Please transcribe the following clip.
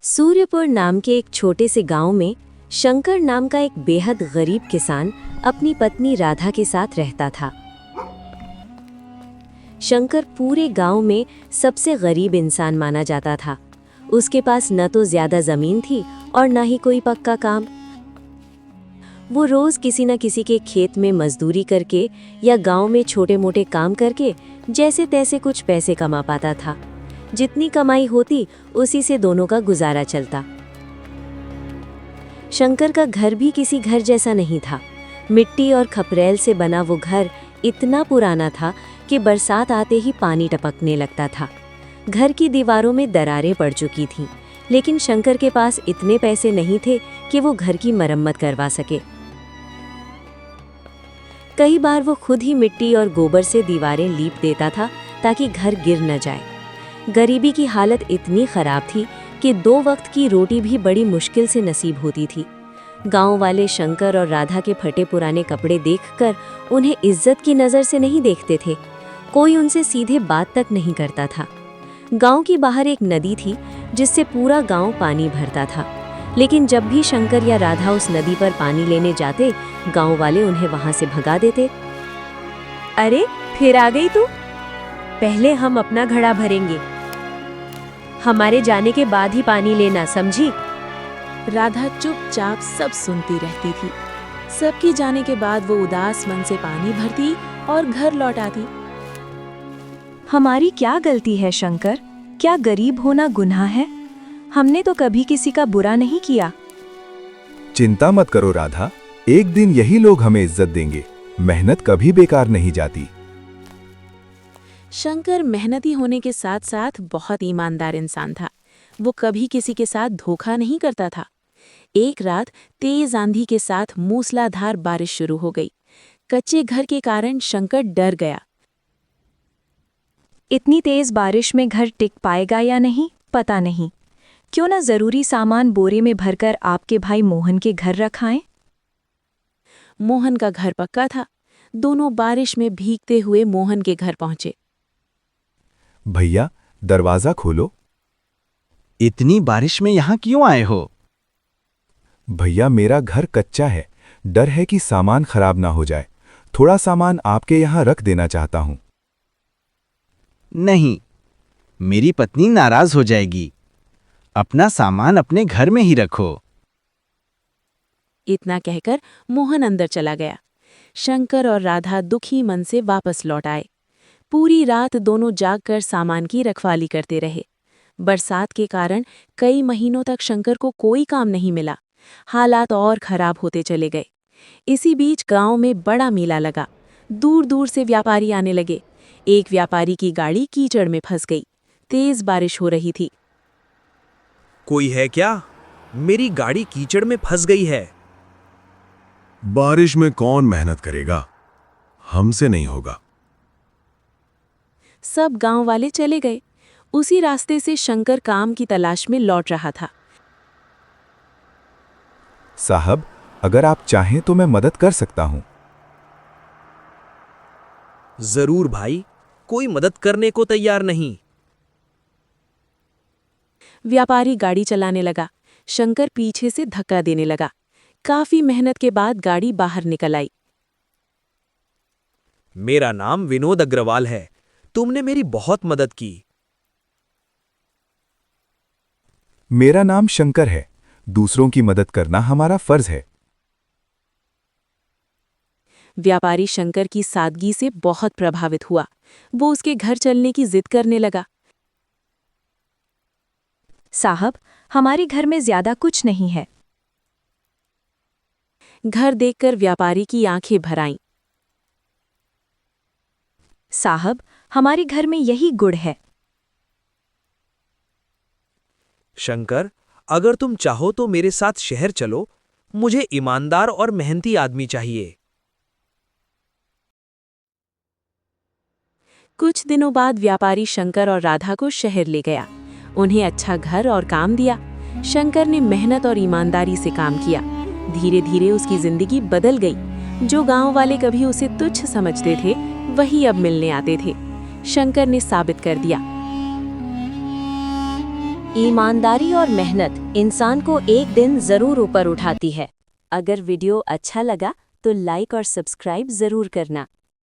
सूर्यपुर नाम के एक छोटे से गांव में शंकर नाम का एक बेहद गरीब किसान अपनी पत्नी राधा के साथ रहता था। शंकर पूरे गांव में सबसे गरीब इंसान माना जाता था। उसके पास न तो ज्यादा जमीन थी और न ही कोई पक्का काम। वो रोज किसी न किसी के खेत में मजदूरी करके या गांव में छोटे मोटे काम करके जैसे तैसे कुछ पैसे कमा पाता था। जितनी कमाई होती उसी से दोनों का गुजारा चलता। शंकर का घर भी किसी घर जैसा नहीं था। मिट्टी और खपरेल से बना वो घर इतना पुराना था कि बरसात आते ही पानी टपकने लगता था। घर की दीवारों में दरारें पड़ चुकी थीं, लेकिन शंकर के पास इतने पैसे नहीं थे कि वो घर की मरम्मत करवा सके। कई बार वो खुद ही मिट्टी और गोबर से दीवारें लीप देता था ताकि घर गिर न जाए। गरीबी की हालत इतनी खराब थी कि 2 वक्त की रोटी भी बड़ी मुश्किल से नसीब होती थी। गांव वाले शंकर और राधा के फटे पुराने कपड़े देखकर उन्हें इज्जत की नज़र से नहीं देखते थे। कोई उनसे सीधे बात तक नहीं करता था। गांव के बाहर एक नदी थी जिससे पूरा गांव पानी भरता था, लेकिन जब भी शंकर या राधा उस नदी पर पानी लेने जाते, गांव वाले उन्हें वहां से भगा देते। अरे फिर आ गई तू? पहले हम अपना घड़ा भरेंगे, हमारे जाने के बाद ही पानी लेना, समझी? राधा चुपचाप सब सुनती रहती थी। सबकी जाने के बाद वो उदास मन से पानी भरती और घर लौट आती। हमारी क्या गलती है शंकर? क्या गरीब होना गुनाह है? हमने तो कभी किसी का बुरा नहीं किया। चिंता मत करो राधा, एक दिन यही लोग हमें इज्जत देंगे। मेहनत कभी बेकार नहीं जाती। शंकर मेहनती होने के साथ साथ बहुत ईमानदार इंसान था। वो कभी किसी के साथ धोखा नहीं करता था। एक रात तेज आंधी के साथ मूसलाधार बारिश शुरू हो गई। कच्चे घर के कारण शंकर डर गया। इतनी तेज बारिश में घर टिक पाएगा या नहीं पता नहीं। क्यों ना जरूरी सामान बोरे में भरकर आपके भाई मोहन के घर रखाएं? मोहन का घर पक्का था। दोनों बारिश में भीगते हुए मोहन के घर पहुंचे। भैया, दरवाजा खोलो। इतनी बारिश में यहाँ क्यों आए हो? भैया, मेरा घर कच्चा है। डर है कि सामान खराब ना हो जाए। थोड़ा सामान आपके यहाँ रख देना चाहता हूँ। नहीं, मेरी पत्नी नाराज हो जाएगी। अपना सामान अपने घर में ही रखो। इतना कहकर मोहन अंदर चला गया। शंकर और राधा दुखी मन से वापस लौट आए। पूरी रात दोनों जागकर सामान की रखवाली करते रहे। बरसात के कारण कई महीनों तक शंकर को कोई काम नहीं मिला। हालात और खराब होते चले गए। इसी बीच गांव में बड़ा मेला लगा। दूर दूर से व्यापारी आने लगे। एक व्यापारी की गाड़ी कीचड़ में फंस गई। तेज बारिश हो रही थी। कोई है क्या? मेरी गाड़ी कीचड़ में फंस गई है। बारिश में कौन मेहनत करेगा? हमसे नहीं होगा। सब गांव वाले चले गए। उसी रास्ते से शंकर काम की तलाश में लौट रहा था। साहब, अगर आप चाहें तो मैं मदद कर सकता हूं। जरूर भाई, कोई मदद करने को तैयार नहीं। व्यापारी गाड़ी चलाने लगा। शंकर पीछे से धक्का देने लगा। काफी मेहनत के बाद गाड़ी बाहर निकल आई। मेरा नाम विनोद अग्रवाल है। तुमने मेरी बहुत मदद की। मेरा नाम शंकर है। दूसरों की मदद करना हमारा फर्ज है। व्यापारी शंकर की सादगी से बहुत प्रभावित हुआ। वो उसके घर चलने की जिद करने लगा। साहब, हमारे घर में ज्यादा कुछ नहीं है। घर देखकर व्यापारी की आंखें भर आईं। साहब, हमारे घर में यही गुड़ है। शंकर, अगर तुम चाहो तो मेरे साथ शहर चलो। मुझे ईमानदार और मेहनती आदमी चाहिए। कुछ दिनों बाद व्यापारी शंकर और राधा को शहर ले गया। उन्हें अच्छा घर और काम दिया। शंकर ने मेहनत और ईमानदारी से काम किया। धीरे धीरे उसकी जिंदगी बदल गई। जो गांव वाले कभी उसे तुच्छ समझते थे, वही अब मिलने आते थे। शंकर ने साबित कर दिया, ईमानदारी और मेहनत इंसान को एक दिन जरूर ऊपर उठाती है। अगर वीडियो अच्छा लगा तो लाइक और सब्सक्राइब जरूर करना।